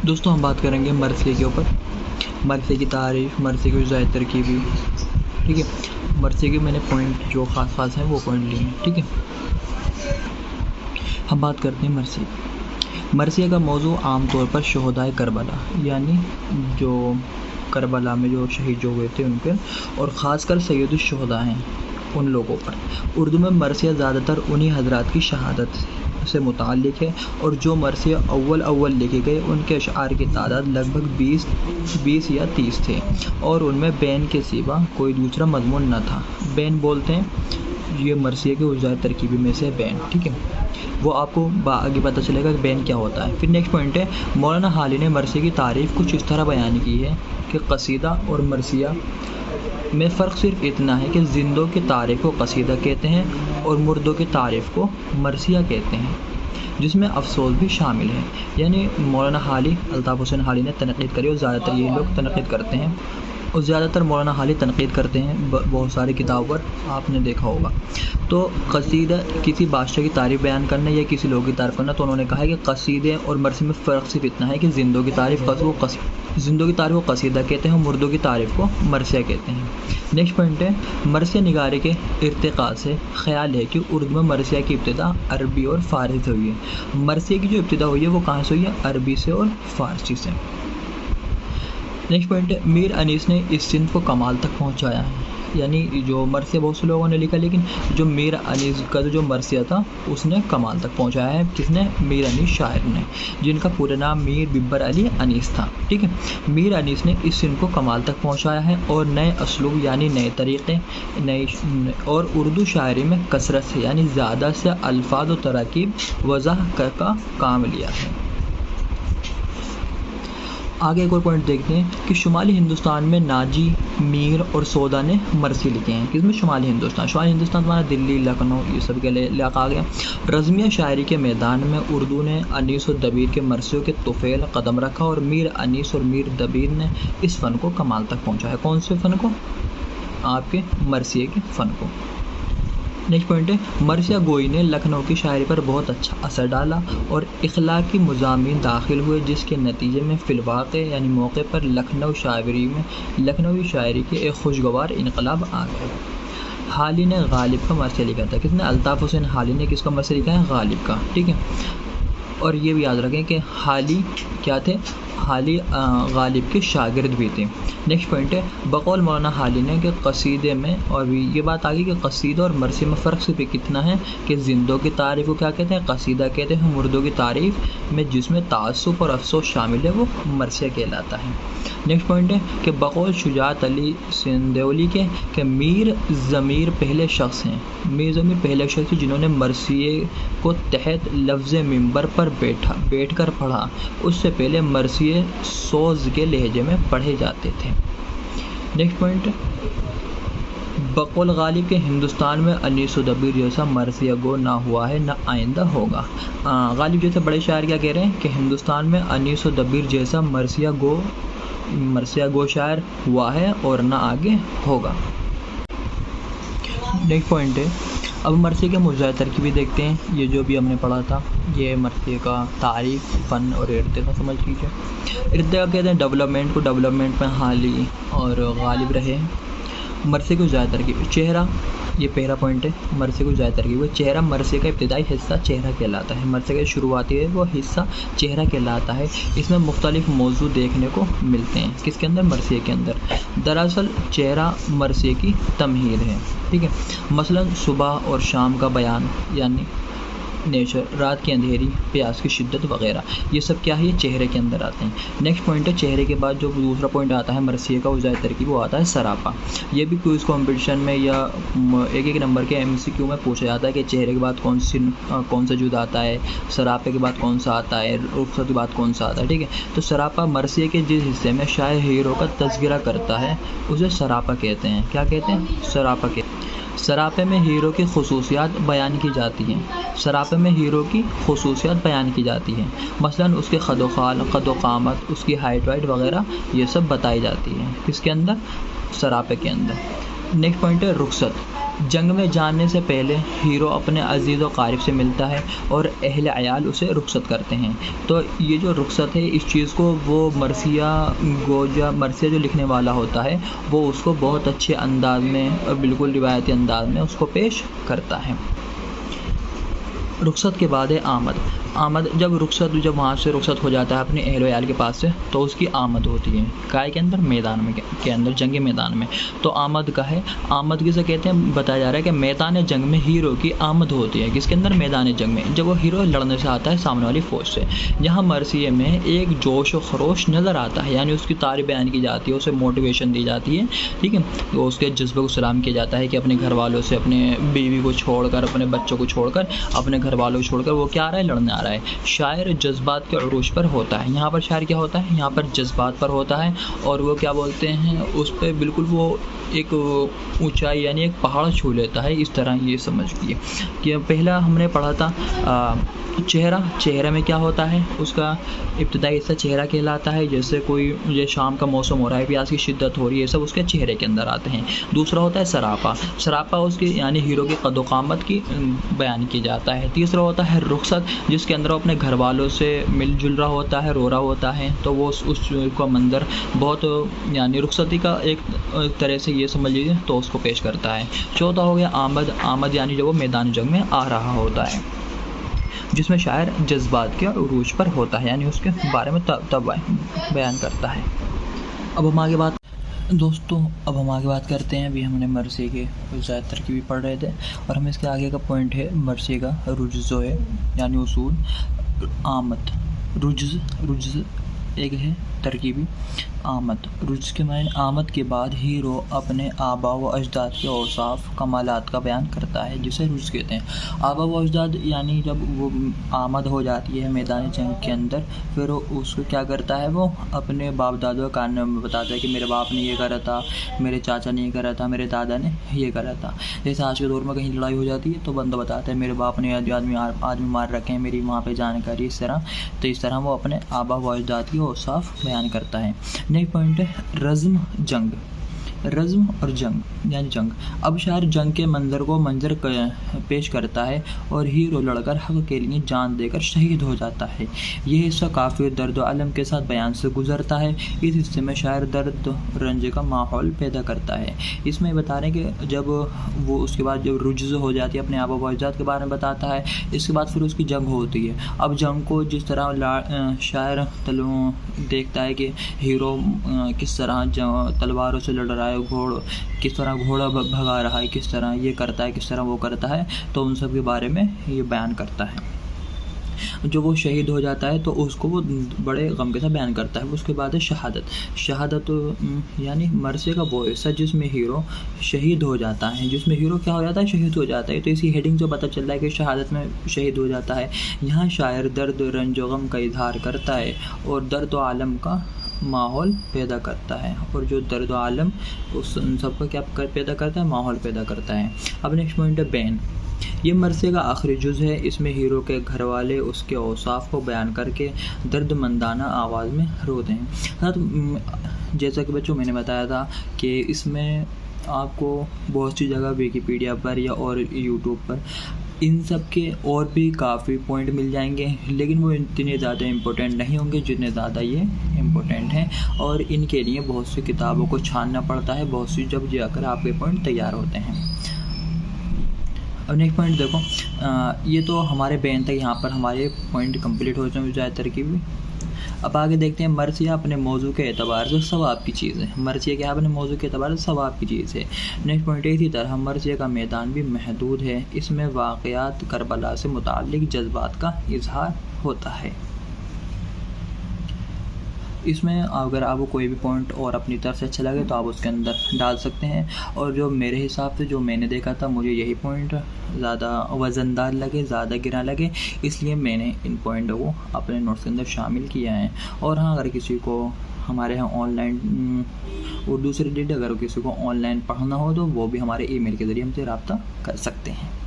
दोस्तों हम बात करेंगे मरसिए के ऊपर, मरसिए की तारीफ़, मरसिए की ज़ायद तरकीबी। ठीक है, मरसिए के मैंने पॉइंट जो ख़ास हैं वो पॉइंट लिए हैं। ठीक है, हम बात करते हैं मरसिए। मरसिए का मौजू आम तौर पर शहदाए करबला, यानी जो करबला में जो शहीद जो हुए थे उन पर, और ख़ासकर सैयदुश्शुहदा हैं उन लोगों पर। उर्दू में मरसिया ज़्यादातर उन्हीं हज़रात की शहादत से मुताल्लिक़ है, और जो मरसिया अव्वल लिखे गए उनके अशआर की तादाद लगभग 20 या 30 थे, और उनमें बैन के सिवा कोई दूसरा मज़मून न था। बैन बोलते हैं ये मरसिए के उज़ाय तरकीबी में से बैन। ठीक है, वो आपको आगे पता चलेगा कि बैन क्या होता है। फिर नेक्स्ट पॉइंट है, मौलाना हाली ने मरसिए की तारीफ़ कुछ इस तरह बयान की है कि कसीदा और मरसिया में फ़र्क सिर्फ इतना है कि ज़िंदों की तारीफ़ को कसीदा कहते हैं और मुर्दों की तारीफ़ को मरसिया कहते हैं, जिसमें अफसोस भी शामिल है। यानी मौलाना हाली, अल्ताफ़ हुसैन हाली ने तनक़ीद करी, और ज़्यादातर ये लोग तनक़ीद करते हैं, और ज़्यादातर मौलाना हाली तनक़ीद करते हैं बहुत सारी किताबों पर, आपने देखा होगा। तो कसीदा किसी बादशाह की तारीफ़ बयान करना या किसी लोग की तारीफ़ करना, तो उन्होंने कहा है कि कसीदे और मरसिए में फ़र्क सिर्फ इतना है कि ज़िंदों की तारीफ़ को कसीदा कहते हैं, मुर्दों की तारीफ़ को मरसिया कहते हैं। नेक्स्ट पॉइंट है, मरसिया निगारी के इर्तिक़ा से ख़याल है कि उर्दू में मरसिया की इब्तिदा अरबी और फ़ारसी से हुई है। मरसिया की जो इब्तिदा हुई है वो कहाँ से हुई है? अरबी से और फ़ारसी से। नेक्स्ट पॉइंट है, मीर अनीस ने इस सिंध को कमाल तक पहुंचाया है। यानी जो मरसिया बहुत से लोगों ने लिखा, लेकिन जो मीर अनीस का जो मरसिया था उसने कमाल तक पहुंचाया है। किसने? मीर अनीस शायर ने, जिनका पूरा नाम मीर बिब्बर अली अनीस था। ठीक है, मीर अनीस ने इस सिंध को कमाल तक पहुंचाया है, और नए असलूब यानी नए तरीक़े, और उर्दू शायरी में कसरत से यानी ज़्यादा से अल्फाज और तराकीब वज़ाह का काम लिया है। आगे एक और पॉइंट देखते हैं कि शुमाली हिंदुस्तान में नाजी, मीर और सौदा ने मरसिए लिखे हैं। किसमें? शुमाली हिंदुस्तान हमारा दिल्ली, लखनऊ, ये सब के इलाका आ गया। रज़मिया शायरी के मैदान में उर्दू ने अनीस और दबीर के मरसियों के तुफ़ैल कदम रखा, और मीर अनीस और मीर दबीर ने इस फ़न को कमाल तक पहुँचाया। कौन से फ़न को? आपके मरसिए के फ़न को। नेक्स्ट पॉइंट है, मरसिया गोई ने लखनऊ की शायरी पर बहुत अच्छा असर डाला, और इखलाकी मुज़ामीन दाखिल हुए, जिसके नतीजे में फ़िलवाक़े यानी मौके पर लखनवी शायरी के एक खुशगवार इनकलाब आ गया। हाली ने गालिब का मरसिया लिखा था। किसने? अल्ताफ़ हुसैन हाली ने किसका मरसिया लिखा है? गालिब का। ठीक है, और ये भी याद रखें कि हाली क्या थे? हाली गालिब के शागिर्द भी थे। नेक्स्ट पॉइंट है, बकौल मौलाना हाली ने कि कसीदे में, और भी ये बात आ गई कि कसीदा और मरसिया में फ़र्क सिर्फ कितना है कि ज़िंदों की तारीफ़ को क्या कहते हैं? कसीदा कहते हैं। मुर्दों की तारीफ़ में जिसमें तासुब और अफसोस शामिल है वो मरसिया कहलाता है। नेक्स्ट पॉइंट है कि बकौल शुजात अली सिंधौली के मीर ज़मीर पहले शख्स हैं। मीर ज़मीर पहले शख्स हैं जिन्होंने मरसिए को तहत लफ्ज़ मिंबर पर बैठकर पढ़ा। उससे पहले मरसिए सोज़ के लहजे में पढ़े जाते थे। नेक्स्ट पॉइंट, बकौल गालिब के हिंदुस्तान में अनीस और दबीर जैसा मरसिया गो ना हुआ है ना आइंदा होगा। गालिब जैसे बड़े शायर क्या कह रहे हैं कि हिंदुस्तान में अनीस और दबीर जैसा मरसिया गो शायर हुआ है और ना आगे होगा। नेक्स्ट पॉइंट है, अब मरसिए के मुज़ाय तरकीबी देखते हैं। ये जो भी हमने पढ़ा था, ये मरसिए का तारीफ़, फ़न और इर्तिक़ा समझ लीजिए। इर्तिक़ा कहते हैं डेवलपमेंट में हाली और गालिब रहे। मरसिए की ज़ायद तरकीब, चेहरा, ये पहला पॉइंट है। मरसिए की ज़ायद तरकीब, चेहरा मरसिए का इब्तिदाई हिस्सा चेहरा कहलाता है। मरसिए का शुरुआती है वो हिस्सा चेहरा कहलाता है। इसमें मुख्तलिफ मौजू देखने को मिलते हैं। किसके अंदर? मरसिए के अंदर। दरअसल चेहरा मरसिए की तमहीद है। ठीक है, मसलन सुबह और शाम का बयान, यानी नेचर, रात की अंधेरी, प्यास की शिद्दत वगैरह, ये सब क्या है? ये चेहरे के अंदर आते हैं। नेक्स्ट पॉइंट है, चेहरे के बाद जो दूसरा पॉइंट आता है मरसिए का उज़ाय तरकीब, वो आता है सरापा। ये भी क्विज़ कॉम्पिटिशन में या एक नंबर के MCQ में पूछा जाता है कि चेहरे के बाद कौन सा जुज़ आता है, सरापे के बाद कौन सा आता है, रुख़सत के बाद कौन सा आता है। ठीक है, तो सरापा मरसिए के जिस हिस्से में शायर हीरो का तज़किरा करता है उसे सरापा कहते हैं। क्या कहते हैं? सरापा कहते हैं। सरापे में हीरो की ख़ुसूसियात बयान की जाती हैं। मसलन उसके क़द-ओ-क़ामत, उसकी हाइट वाइट वगैरह, ये सब बताई जाती है। किसके अंदर? सरापे के अंदर। नेक्स्ट पॉइंट है रुख़सत। जंग में जाने से पहले हीरो अपने अजीज़ व क़ारिब से मिलता है और अहले अयाल उसे रुख़सत करते हैं। तो ये जो रुख़सत है, इस चीज़ को वो मर्सिया जो लिखने वाला होता है वो उसको बहुत अच्छे अंदाज़ में और बिल्कुल रिवायती अंदाज़ में उसको पेश करता है। रुख़सत के बाद है आमद। जब वहाँ से रुख़सत हो जाता है अपने अहल वयाल के पास से, तो उसकी आमद होती है काय के अंदर, मैदान में के अंदर, जंगी मैदान में। तो आमद का है, आमद किसे कहते हैं, बताया जा रहा है कि मैदान जंग में हीरो की आमद होती है। किसके अंदर, मैदान जंग में, जब वो हीरो लड़ने से आता है सामने वाली फ़ौज से। यहाँ मरसिए में एक जोश व खरोश नज़र आता है, यानी उसकी तारीफ़ बयान की जाती है, उसे मोटिवेशन दी जाती है, ठीक है। तो उसके जज्बे को सलाम किया जाता है कि अपने घर वालों से, अपने बीवी को छोड़कर, अपने बच्चों को छोड़कर, अपने घर वालों को छोड़कर वो क्या आ रहा है, लड़ने आ रहा है। शायर जज्बात के उरूज पर होता है। यहाँ पर शायर क्या होता है, यहाँ पर जज्बात पर होता है, और वो क्या बोलते हैं, उस पर बिल्कुल वो एक ऊंचाई यानी एक पहाड़ छू लेता है। इस तरह ये समझिए कि पहला हमने पढ़ा था चेहरा में क्या होता है, उसका इब्तिदाई हिस्सा चेहरा कहलाता है। जैसे कोई ये शाम का मौसम हो रहा है, प्यास की शिद्दत हो रही है, सब उसके चेहरे के अंदर आते हैं। दूसरा होता है सरापा उसकी यानी हीरो की कदो क़ामत की बयान की जाता है। तीसरा होता है रुख़सत, जिसके अंदर वो अपने घर वालों से मिलजुल रहा होता है, रो रहा होता है, तो वो उसका मंज़र बहुत यानी रुख़सती का एक तरह से ये समझ लीजिए, तो उसको पेश करता है। चौथा हो गया आमद यानी जब वो मैदान जंग में आ रहा होता है, जिसमें शायर जज्बात के उरूज पर होता है, यानी उसके बारे में तब बयान करता है। अब हम आगे बात करते हैं। अभी हमने मरसिए के ज़्यादा तरकीबी पढ़ रहे थे, और हमें इसके आगे का पॉइंट है मरसिए का रुज्ज़ो है, यानी उसूल आमद। रुज्ज़ एक है तरकीबी आमद। रुज्ज़ के मायने आमद के बाद हीरो अपने आबा व अजदाद के औसाफ कमालात का बयान करता है, जिसे रुज्ज़ कहते हैं। आबा व अजदाद यानी जब वो आमद हो जाती है मैदान जंग के अंदर, फिर उसको क्या करता है, वो अपने बाप दादा का कारनामे में बताता है कि मेरे बाप ने ये करा था, मेरे चाचा ने ये करा था, मेरे दादा ने ये करा था। जैसे आज के दौर में कहीं लड़ाई हो जाती है तो बंदा बताता है मेरे बाप ने आदमी मार रखे हैं, मेरी वहाँ पर जानकारी इस तरह वो अपने आबा व अजदाद की औसाफ बयान करता है। नेक्स्ट पॉइंट है रज़्म और जंग यानी जंग। अब शायर जंग के मंजर पेश करता है, और हीरो लड़कर हक़ के लिए जान देकर शहीद हो जाता है। यह हिस्सा काफ़ी दर्द व अलम के साथ बयान से गुजरता है। इस हिस्से में शायर दर्द रंज का माहौल पैदा करता है। इसमें बता रहे हैं कि जब वो उसके बाद जब रुज्ज़ हो जाती है, अपने आबा व अजदाद के बारे में बताता है। इसके बाद फिर उसकी जंग होती है। अब जंग को जिस तरह शायर देखता है कि हीरो किस तरह तलवारों से लड़ रहा है, किस तरह घोड़ा भगा रहा है, किस तरह ये करता है, किस तरह वो करता है, तो उन सब के बारे में ये बयान करता है। जो वो शहीद हो जाता है तो उसको वो बड़े गम के साथ बयान करता है। उसके बाद है शहादत यानी मरसिए का वो हिस्सा जिसमें हीरो शहीद हो जाता है, जिसमें हीरो क्या हो जाता है, शहीद हो जाता है। तो इसी हेडिंग से पता चल रहा है कि शहादत में शहीद हो जाता है। यहाँ शायर दर्द रंज व गम का इजहार करता है और दर्द व आलम का माहौल पैदा करता है, और जो दर्द व आलम उस सबका क्या पैदा करता है, माहौल पैदा करता है। अब नेक्स्ट पॉइंट है बैन। ये मरसिए का आखिरी जुज़ है। इसमें हीरो के घर वाले उसके औसाफ को बयान करके दर्दमंदाना आवाज़ में रोते हैं। जैसा कि बच्चों मैंने बताया था कि इसमें आपको बहुत सी जगह विकिपीडिया पर या और यूट्यूब पर इन सब के और भी काफ़ी पॉइंट मिल जाएंगे, लेकिन वो इतने ज़्यादा इम्पोर्टेंट नहीं होंगे जितने ज़्यादा ये इम्पोर्टेंट हैं, और इनके लिए बहुत सी किताबों को छानना पड़ता है, बहुत सी जब जाकर आपके पॉइंट तैयार होते हैं। अब नेक्स्ट पॉइंट देखो, ये तो हमारे बैन तक यहाँ पर हमारे पॉइंट कंप्लीट हो जाए ज़्यादातर की भी। अब आगे देखते हैं मरसिया अपने मौजू के एतबार से सवाब की चीज़ है। मरसिया क्या अपने मौजू के एतबार से सवाब की चीज़ है। नेक्स्ट पॉइंट इसी तरह मरसिया का मैदान भी महदूद है। इसमें वाक़यात करबला से मुताल्लिक़ जज्बात का इजहार होता है। इसमें अगर आपको कोई भी पॉइंट और अपनी तरफ से अच्छा लगे तो आप उसके अंदर डाल सकते हैं, और जो मेरे हिसाब से जो मैंने देखा था मुझे यही पॉइंट ज़्यादा वज़नदार लगे, ज़्यादा गिरा लगे, इसलिए मैंने इन पॉइंटों को अपने नोट्स के अंदर शामिल किया है। और हाँ, अगर किसी को हमारे यहाँ ऑनलाइन उर्दू से रिलेटेड अगर किसी को ऑनलाइन पढ़ना हो तो वो भी हमारे ईमेल के ज़रिए हमसे रब्ता कर सकते हैं।